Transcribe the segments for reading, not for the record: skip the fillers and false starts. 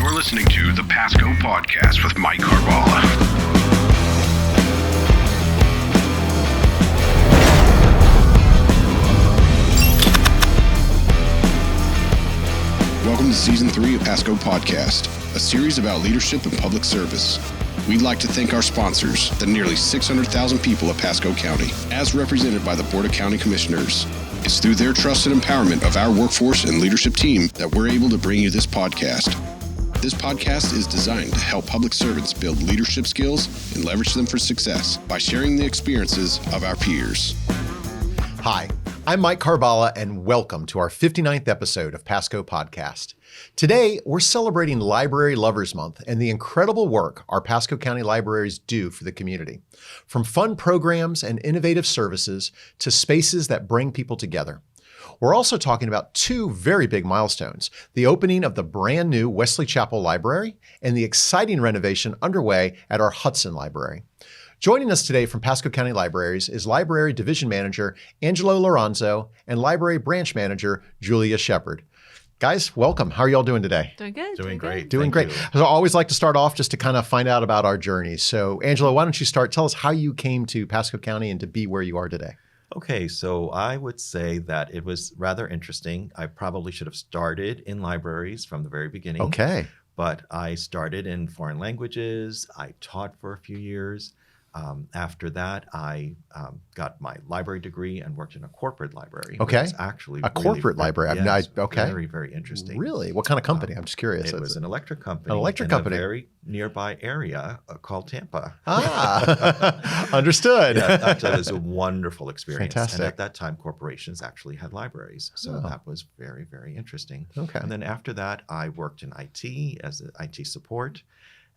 You're listening to the Pasco Podcast with Mike Carballa. Welcome to Season 3 of Pasco Podcast, a series about leadership and public service. We'd like to thank our sponsors, the nearly 600,000 people of Pasco County, as represented by the Board of County Commissioners. It's through their trust and empowerment of our workforce and leadership team that we're able to bring you this podcast. This podcast is designed to help public servants build leadership skills and leverage them for success by sharing the experiences of our peers. Hi, I'm Mike Carballa, and welcome to our 59th episode of Pasco Podcast. Today, we're celebrating Library Lovers Month and the incredible work our Pasco County Libraries do for the community. From fun programs and innovative services to spaces that bring people together. We're also talking about two very big milestones, the opening of the brand new Wesley Chapel Library and the exciting renovation underway at our Hudson Library. Joining us today from Pasco County Libraries is Library Division Manager Angelo Liranzo and Library Branch Manager Julia Shepard. Guys, welcome. How are y'all doing today? Doing good. Doing great. Doing great. So I always like to start off just to kind of find out about our journey. So Angelo, why don't you start? Tell us how you came to Pasco County and to be where you are today. Okay, so I would say that it was rather interesting. I probably should have started in libraries from the very beginning. Okay. But I started in foreign languages. I taught for a few years. After that, I got my library degree and worked in a corporate library. Okay. Which is actually A corporate library. Yes, Okay. Very, very interesting. Really? What kind of company? I'm just curious. It was an electric company. An electric in company. a very nearby area called Tampa. Understood. Yeah, that was a wonderful experience. Fantastic. And at that time, corporations actually had libraries. So that was very, very interesting. Okay. And then after that, I worked in IT as an IT support.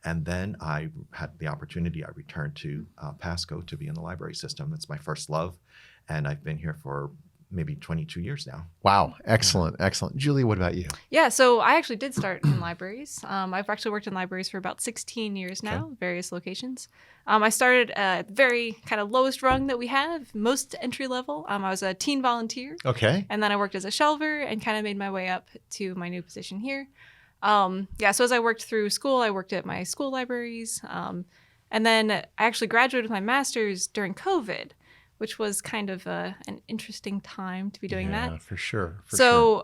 And then I had the opportunity, I returned to Pasco to be in the library system. It's my first love. And I've been here for maybe 22 years now. Wow. Excellent. Excellent. Julie, what about you? Yeah, so I actually did start in libraries. I've actually worked in libraries for about 16 years now, various locations. I started at the very kind of lowest rung that we have, most entry level. I was a teen volunteer. Okay. And then I worked as a shelver and kind of made my way up to my new position here. So as I worked through school, I worked at my school libraries. And then I actually graduated with my master's during COVID, which was kind of an interesting time to be doing that. Yeah, for sure.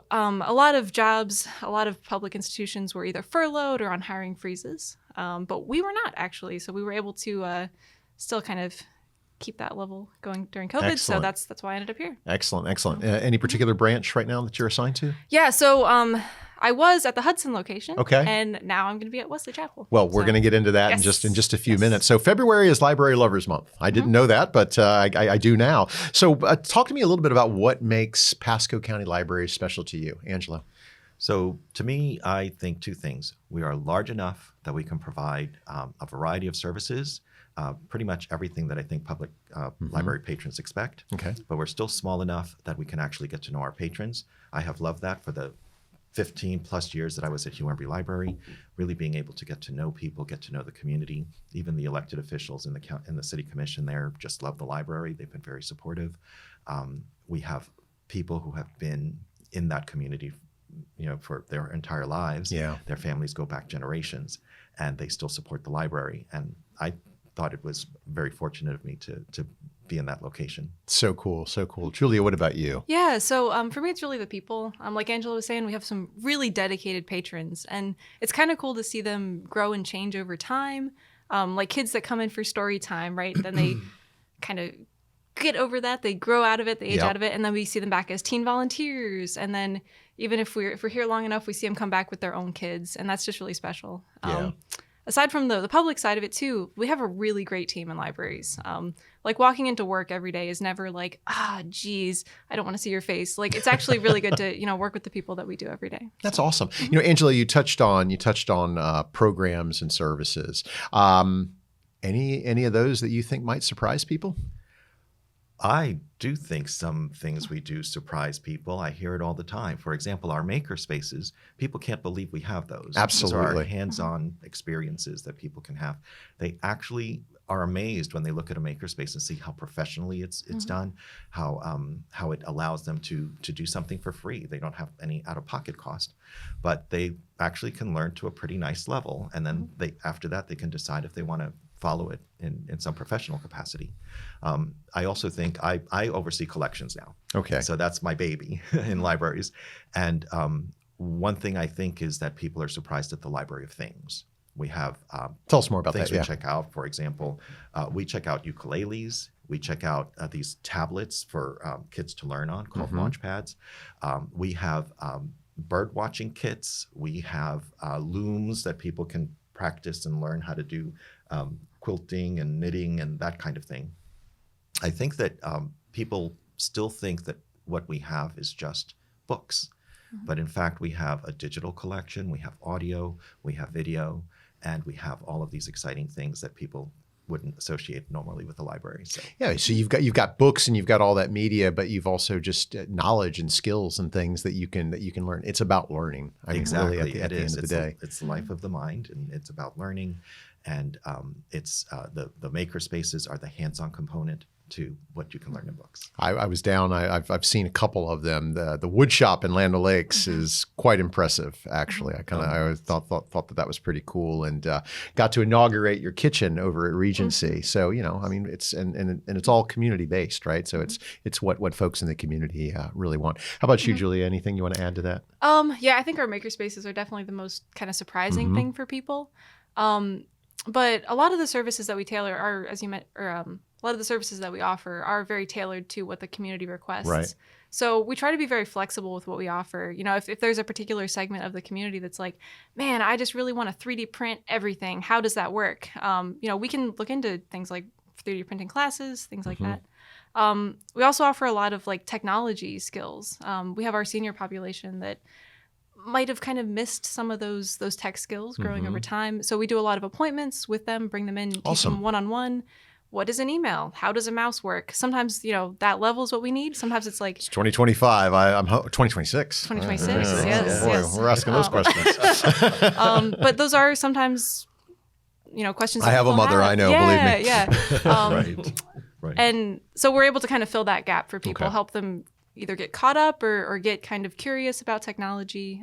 A lot of jobs, a lot of public institutions were either furloughed or on hiring freezes. But we were not actually. So we were able to still kind of keep that level going during COVID. Excellent. So that's why I ended up here. Excellent. Excellent. Any particular branch right now that you're assigned to? Yeah. So I was at the Hudson location. Okay. And now I'm going to be at Wesley Chapel. Well, we're going to get into that in just a few minutes. So February is Library Lovers Month. I didn't know that, but I do now. So talk to me a little bit about what makes Pasco County Libraries special to you, Angelo. So to me, I think two things. We are large enough that we can provide a variety of services, pretty much everything that I think public library patrons expect. Okay. But we're still small enough that we can actually get to know our patrons. I have loved that for the 15 plus years that I was at Hugh Embry Library, really being able to get to know people, get to know the community. Even the elected officials in the city commission there just love the library. They've been very supportive. We have people who have been in that community, for their entire lives. Yeah. Their families go back generations, and they still support the library. And I thought it was very fortunate of me to be in that location. So cool. So cool. Julia, what about you? Yeah. So for me, it's really the people. Like Angelo was saying, we have some really dedicated patrons, and it's kind of cool to see them grow and change over time. Like kids that come in for story time, right? Then they kind of get over that. They grow out of it. They age out of it. And then we see them back as teen volunteers. And then even if we're here long enough, we see them come back with their own kids. And that's just really special. Aside from the public side of it too, we have a really great team in libraries. Like walking into work every day is never like, geez, I don't want to see your face. Like it's actually really good to, work with the people that we do every day. That's awesome. Angela, you touched on programs and services. Any of those that you think might surprise people? I do think some things we do surprise people. I hear it all the time. For example, our maker spaces, people can't believe we have those. Absolutely. Those are our hands-on experiences that people can have. They actually are amazed when they look at a makerspace and see how professionally it's done, how it allows them to do something for free. They don't have any out-of-pocket cost, but they actually can learn to a pretty nice level, and then after that they can decide if they want to follow it in some professional capacity. I also think I oversee collections now. Okay. So that's my baby in libraries, and one thing I think is that people are surprised at the library of things. We have tell us more about things that. we check out. For example, we check out ukuleles. We check out these tablets for kids to learn on called launch pads. We have bird watching kits. We have looms that people can practice and learn how to do quilting and knitting and that kind of thing. I think that people still think that what we have is just books. But in fact, we have a digital collection, we have audio, we have video, and we have all of these exciting things that people wouldn't associate normally with the library. So yeah, so you've got books and you've got all that media, but you've also just knowledge and skills and things that you can learn. It's about learning. I mean, exactly, really at the end of the day, it's the life of the mind, and it's about learning. And it's the maker spaces are the hands-on component to what you can learn in books. I was down. I've seen a couple of them. The wood shop in Land O'Lakes is quite impressive, actually. I always thought that was pretty cool, and got to inaugurate your kitchen over at Regency. So I mean, it's and it's all community based, right? So it's what folks in the community really want. How about you, Julia? Anything you want to add to that? Yeah, I think our maker spaces are definitely the most kind of surprising thing for people. But a lot of the services that we tailor are, as you meant, a lot of the services that we offer are very tailored to what the community requests. Right. So we try to be very flexible with what we offer. If there's a particular segment of the community that's like, man, I just really want to 3D print everything. How does that work? We can look into things like 3D printing classes, things like that. We also offer a lot of like technology skills. We have our senior population that might have kind of missed some of those tech skills growing over time. So we do a lot of appointments with them, bring them in, teach them one-on-one. What is an email? How does a mouse work? Sometimes, that level is what we need. Sometimes it's like... It's 2025. I'm 2026. 2026, yes. Yes. We're asking those questions. But those are sometimes, questions that I have a people mother, I know, believe me. Yeah. Right. And so we're able to kind of fill that gap for people, Okay. help them either get caught up or get kind of curious about technology.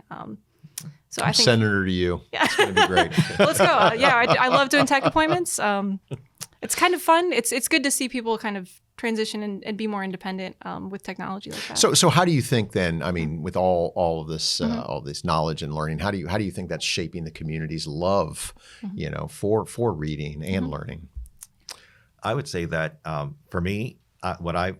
So I think... Sending her to you. Yeah. It's going to be great. Let's go. I love doing tech appointments. It's kind of fun. It's good to see people kind of transition and be more independent with technology like that. So how do you think then? I mean, with all of this all this knowledge and learning, how do you think that's shaping the community's love, for reading and learning? I would say that for me, what I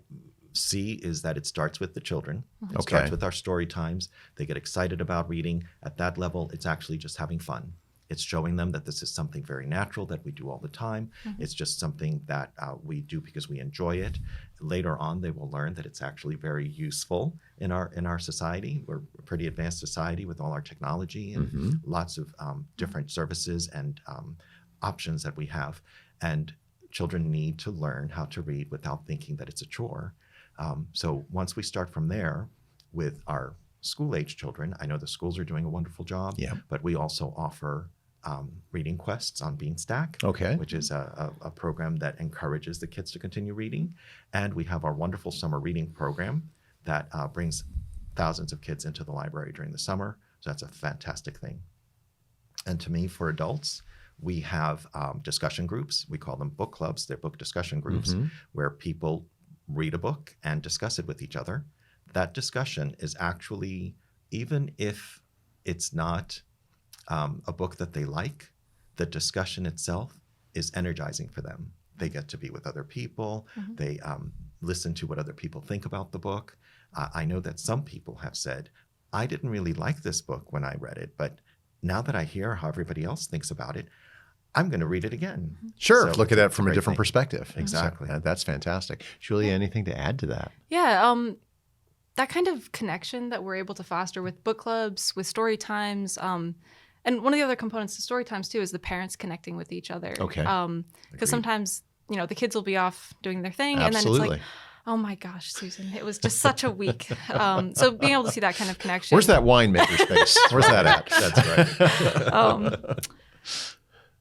see is that it starts with the children. It starts with our story times. They get excited about reading. At that level, it's actually just having fun. It's showing them that this is something very natural that we do all the time. It's just something that we do because we enjoy it. Later on, they will learn that it's actually very useful in our society. We're a pretty advanced society with all our technology and lots of different services and options that we have. And children need to learn how to read without thinking that it's a chore. So once we start from there with our school-age children, I know the schools are doing a wonderful job, but we also offer reading quests on Beanstack, which is a program that encourages the kids to continue reading. And we have our wonderful summer reading program that brings thousands of kids into the library during the summer. So that's a fantastic thing. And to me, for adults, we have discussion groups. We call them book clubs. They're book discussion groups where people read a book and discuss it with each other. That discussion is actually, even if it's not a book that they like, the discussion itself is energizing for them. They get to be with other people. They listen to what other people think about the book. I know that some people have said, I didn't really like this book when I read it, but now that I hear how everybody else thinks about it, I'm going to read it again. Sure. So look at it from a great different thing. perspective. Exactly. So, that's fantastic. Julia, anything to add to that? Yeah. That kind of connection that we're able to foster with book clubs, with story times, and one of the other components to story times too is the parents connecting with each other. Okay. Because sometimes, the kids will be off doing their thing, Absolutely. and then it's like, oh my gosh, Susan, it was just such a week. So being able to see that kind of connection. Where's that winemaker space? Where's that at? That's right.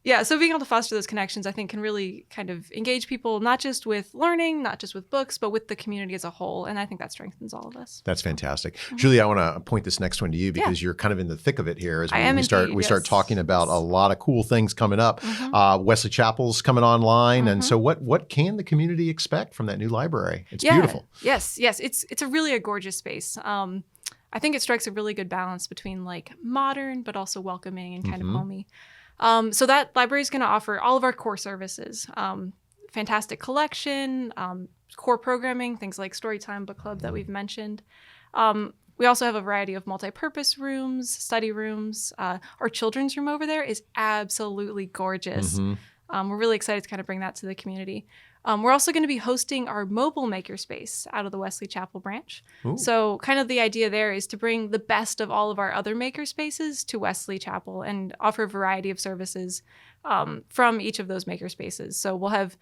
Yeah, so being able to foster those connections, I think, can really kind of engage people, not just with learning, not just with books, but with the community as a whole. And I think that strengthens all of us. That's fantastic. Julie, I want to point this next one to you because you're kind of in the thick of it here as we start talking about a lot of cool things coming up. Wesley Chapel's coming online. And so what can the community expect from that new library? It's beautiful. Yes. It's a gorgeous space. I think it strikes a really good balance between like modern, but also welcoming and kind of homey. So that library is going to offer all of our core services, fantastic collection, core programming, things like Storytime Book Club that we've mentioned. We also have a variety of multi-purpose rooms, study rooms. Our children's room over there is absolutely gorgeous. We're really excited to kind of bring that to the community. We're also going to be hosting our mobile makerspace out of the Wesley Chapel branch. Ooh. So kind of the idea there is to bring the best of all of our other makerspaces to Wesley Chapel and offer a variety of services from each of those makerspaces. So we'll have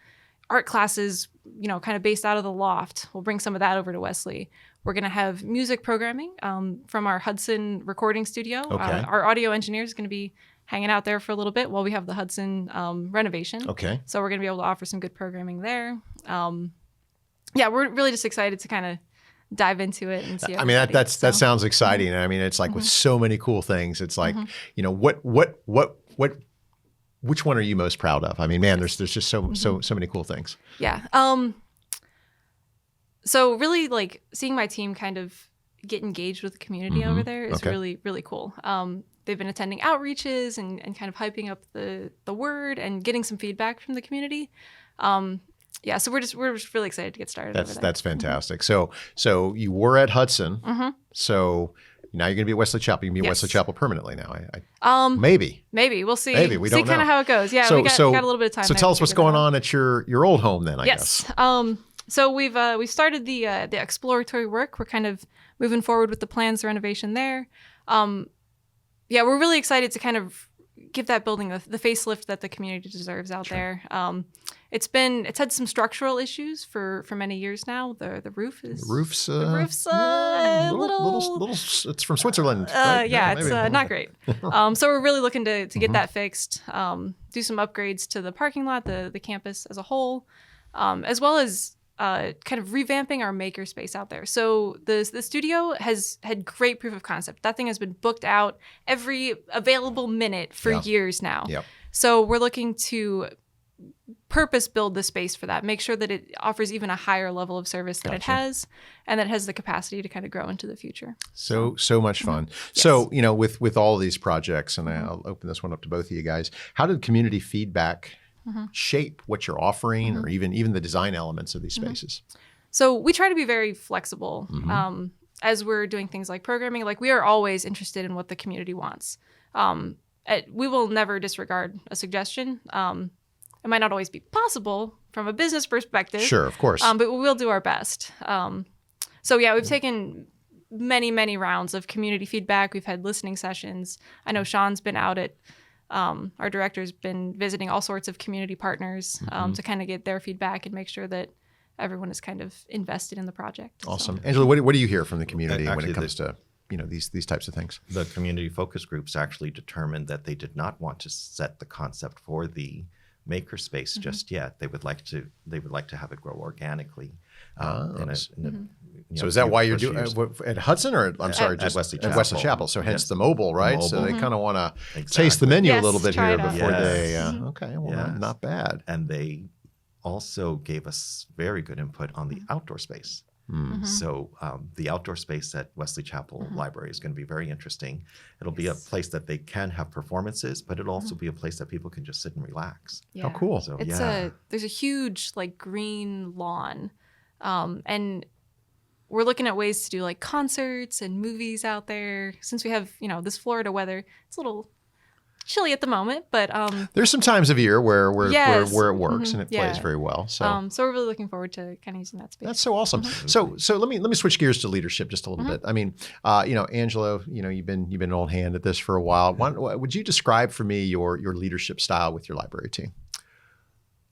art classes, kind of based out of the loft. We'll bring some of that over to Wesley. We're going to have music programming from our Hudson recording studio. Okay. Our audio engineer is going to be hanging out there for a little bit while we have the Hudson renovation. Okay. So we're going to be able to offer some good programming there. We're really just excited to kind of dive into it and see. That sounds exciting. I mean, it's like with so many cool things. It's like, which one are you most proud of? I mean, man, there's just so many cool things. Yeah. So really like seeing my team kind of get engaged with the community over there is really, really cool. They've been attending outreaches and kind of hyping up the word and getting some feedback from the community. So we're just really excited to get started. That's fantastic. So you were at Hudson. So now you're going to be at Wesley Chapel. You can be at Wesley Chapel permanently now. Maybe we'll see. Maybe we don't know. See kind of how it goes. Yeah, we got a little bit of time. So tell us what's going on at your old home then. I guess. So we've started the exploratory work. We're kind of moving forward with the plans, the renovation there. We're really excited to kind of give that building the facelift that the community deserves out there. It's had some structural issues for many years now. The roof's a little. It's from Switzerland. Right? It's not great. So we're really looking to get that fixed. Do some upgrades to the parking lot, the campus as a whole, as well as kind of revamping our makerspace out there. So the studio has had great proof of concept. That thing has been booked out every available minute for years now. Yep. So we're looking to purpose build the space for that, make sure that it offers even a higher level of service that it has, and that it has the capacity to kind of grow into the future. So much fun. Yes. So, with all of these projects, and I'll open this one up to both of you guys, how did community feedback shape what you're offering or even the design elements of these spaces? So we try to be very flexible as we're doing things like programming. Like, we are always interested in what the community wants. We will never disregard a suggestion. It might not always be possible from a business perspective. Sure, of course. But we'll do our best. We've taken many rounds of community feedback. We've had listening sessions. I know Sean's been out at our director's been visiting all sorts of community partners to kind of get their feedback and make sure that everyone is kind of invested in the project. Awesome. So. Angelo, what do you hear from the community when it comes to these types of things? The community focus groups actually determined that they did not want to set the concept for the makerspace just yet. They would like to have it grow organically. So is that why you're doing at Hudson or at Wesley Chapel? At Wesley Chapel. So hence the mobile, right? So they kind of want to taste the menu a little bit here before they. Okay, well, not bad. And they also gave us very good input on the outdoor space. So the outdoor space at Wesley Chapel Library is going to be very interesting. It'll be a place that they can have performances, but it'll also be a place that people can just sit and relax. Yeah. How cool. So, there's a huge green lawn, and we're looking at ways to do concerts and movies out there. Since we have this Florida weather, it's a little chilly at the moment, but there's some times of year where it works and it plays very well. So we're really looking forward to kind of using that space. That's so awesome. So let me switch gears to leadership just a little bit. I mean, Angelo, you've been an old hand at this for a while. Would you describe for me your leadership style with your library team?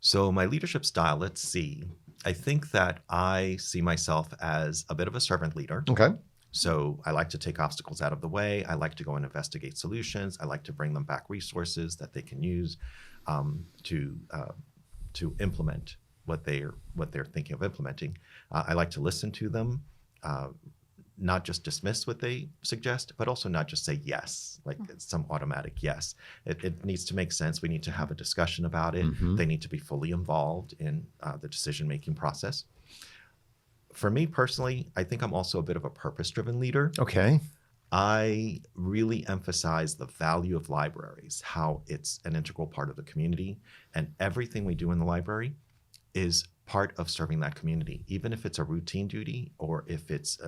So my leadership style, let's see. I think that I see myself as a bit of a servant leader. Okay. So I like to take obstacles out of the way. I like to go and investigate solutions. I like to bring them back resources that they can use to implement what they're thinking of implementing. I like to listen to them, not just dismiss what they suggest, but also not just say yes, like it's some automatic yes. It needs to make sense. We need to have a discussion about it. They need to be fully involved in the decision-making process. For me personally, I think I'm also a bit of a purpose-driven leader. Okay. I really emphasize the value of libraries, how it's an integral part of the community, and everything we do in the library is part of serving that community, even if it's a routine duty or if it's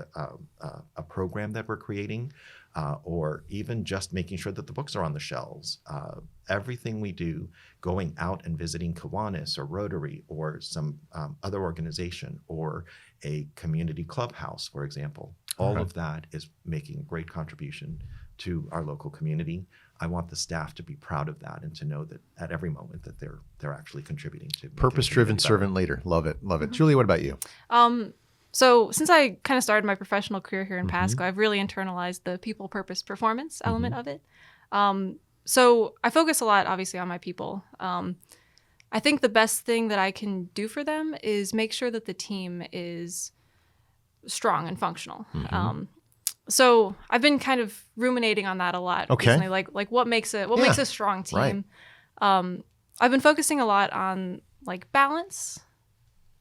a program that we're creating, or even just making sure that the books are on the shelves. Everything we do, going out and visiting Kiwanis or Rotary or some other organization or a community clubhouse, for example, all of that is making a great contribution to our local community. I want the staff to be proud of that and to know that at every moment that they're actually contributing to Purpose-driven servant leader. Love it. Love it. Julie, what about you? So since I kind of started my professional career here in Pasco, I've really internalized the people, purpose, performance element of it. So I focus a lot, obviously, on my people. I think the best thing that I can do for them is make sure that the team is strong and functional. So I've been kind of ruminating on that a lot recently, like what makes a strong team. Right. I've been focusing a lot on like balance,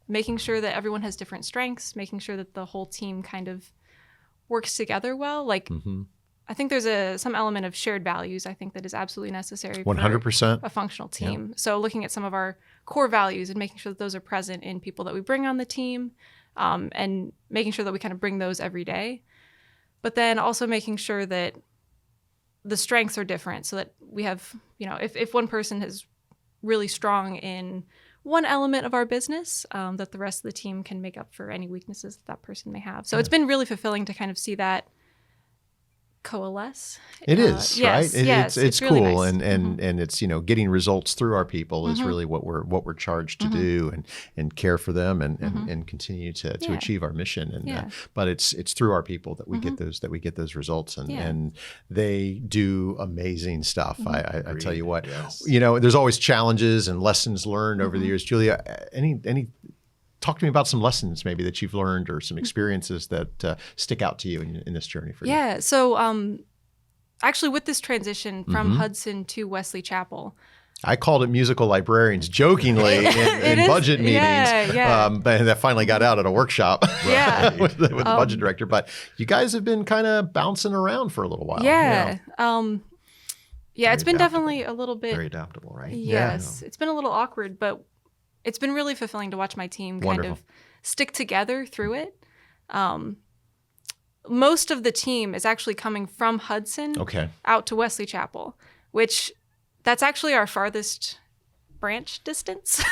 making sure that everyone has different strengths, making sure that the whole team kind of works together well. Like I think there's some element of shared values, I think, that is absolutely necessary 100%. for a functional team. Yeah. So looking at some of our core values and making sure that those are present in people that we bring on the team, and making sure that we kind of bring those every day. But then also making sure that the strengths are different so that we have, if one person is really strong in one element of our business, that the rest of the team can make up for any weaknesses that person may have. So it's been really fulfilling to kind of see that coalesce. It is, yes, right? Yes, it's really cool, nice. and it's getting results through our people is really what we're charged to do, and care for them and continue to achieve our mission. And but it's through our people that we get those results, and they do amazing stuff. I tell you what, there's always challenges and lessons learned over the years. Julia, any talk to me about some lessons maybe that you've learned or some experiences that stick out to you in this journey for you. Yeah. So actually with this transition from Hudson to Wesley Chapel, I called it musical librarians jokingly in budget meetings, but that finally got out at a workshop with the budget director. But you guys have been kind of bouncing around for a little while. Yeah. It's been adaptable. definitely a little bit. Very adaptable, right? Yes. It's been a little awkward, but it's been really fulfilling to watch my team kind of stick together through it. Most of the team is actually coming from Hudson out to Wesley Chapel, which that's actually our farthest branch distance.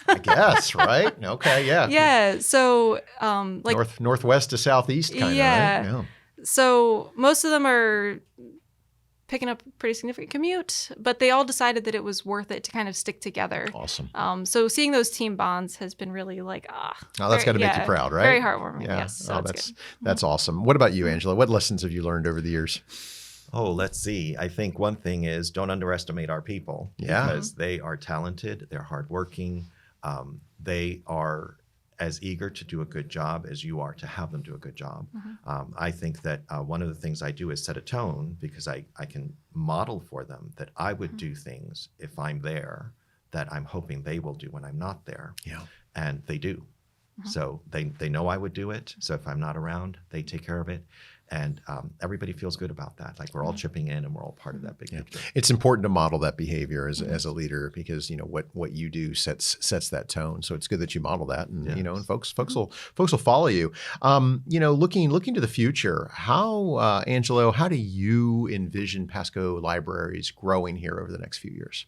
I guess, right? Okay, yeah. Yeah, so northwest to southeast kind of, right? Yeah. So most of them are picking up a pretty significant commute, but they all decided that it was worth it to kind of stick together. Awesome. So seeing those team bonds has been really like, that's got to make you proud, right? Very heartwarming. Yeah. Yes. So that's awesome. What about you, Angelo? What lessons have you learned over the years? Oh, let's see. I think one thing is don't underestimate our people because they are talented. They're hardworking. They are as eager to do a good job as you are to have them do a good job. I think that one of the things I do is set a tone because I can model for them that I would do things if I'm there that I'm hoping they will do when I'm not there. Yeah. And they do. So they know I would do it. So if I'm not around, they take care of it. And everybody feels good about that. Like we're all chipping in and we're all part of that big picture. It's important to model that behavior as a leader because what you do sets that tone. So it's good that you model that, and and folks will follow you. Looking to the future, how Angelo, how do you envision Pasco Libraries growing here over the next few years?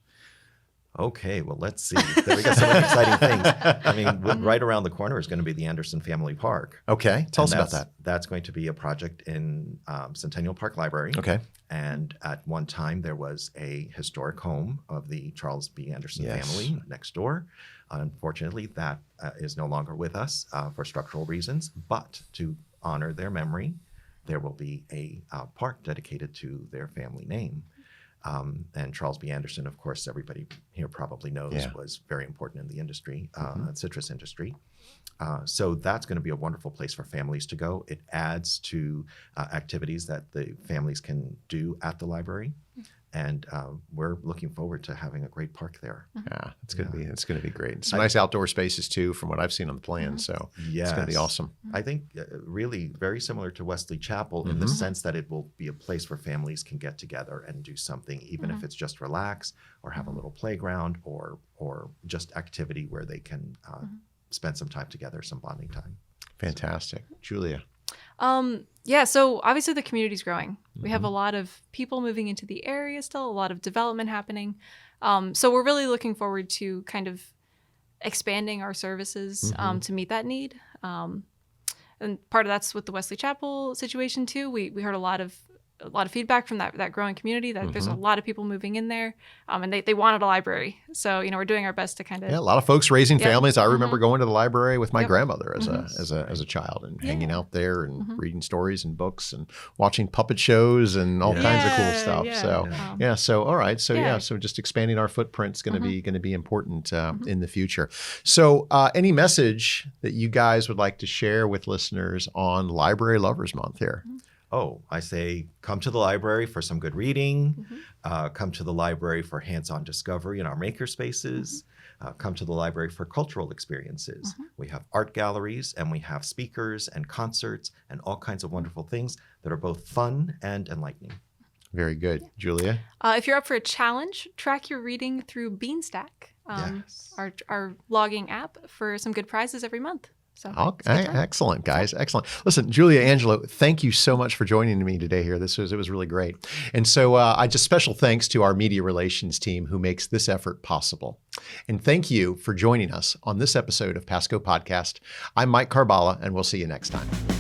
Okay, well, let's see. There we got some exciting things. I mean, right around the corner is going to be the Anderson Family Park. Okay, tell us about that. That's going to be a project in Centennial Park Library. Okay. And at one time, there was a historic home of the Charles B. Anderson family next door. Unfortunately, that is no longer with us for structural reasons. But to honor their memory, there will be a park dedicated to their family name. And Charles B. Anderson, of course, everybody here probably knows, was very important in the industry, citrus industry. So that's going to be a wonderful place for families to go. It adds to activities that the families can do at the library. And we're looking forward to having a great park there. Yeah, it's going to be great. Some nice outdoor spaces too, from what I've seen on the plan. So it's going to be awesome. I think really very similar to Wesley Chapel in the sense that it will be a place where families can get together and do something, even if it's just relax or have a little playground or just activity where they can spend some time together, some bonding time. Fantastic. Julia. So obviously the community's growing. We have a lot of people moving into the area still, a lot of development happening. So we're really looking forward to kind of expanding our services to meet that need. And part of that's with the Wesley Chapel situation too. We heard a lot of feedback from that growing community that there's a lot of people moving in there, and they wanted a library. So we're doing our best to kind of a lot of folks raising families. I remember going to the library with my grandmother as a child and hanging out there and reading stories and books and watching puppet shows and all kinds of cool stuff. So all right, so just expanding our footprint is going to be important in the future. So any message that you guys would like to share with listeners on Library Lovers Month here? Oh, I say come to the library for some good reading. Come to the library for hands-on discovery in our maker spaces. Come to the library for cultural experiences. We have art galleries and we have speakers and concerts and all kinds of wonderful things that are both fun and enlightening. Very good. Julia? If you're up for a challenge, track your reading through Beanstack, our logging app, for some good prizes every month. So excellent, guys. Excellent. Listen, Julia, Angelo, thank you so much for joining me today here. It was really great. And so I just special thanks to our media relations team who makes this effort possible. And thank you for joining us on this episode of Pasco Podcast. I'm Mike Carballa, and we'll see you next time.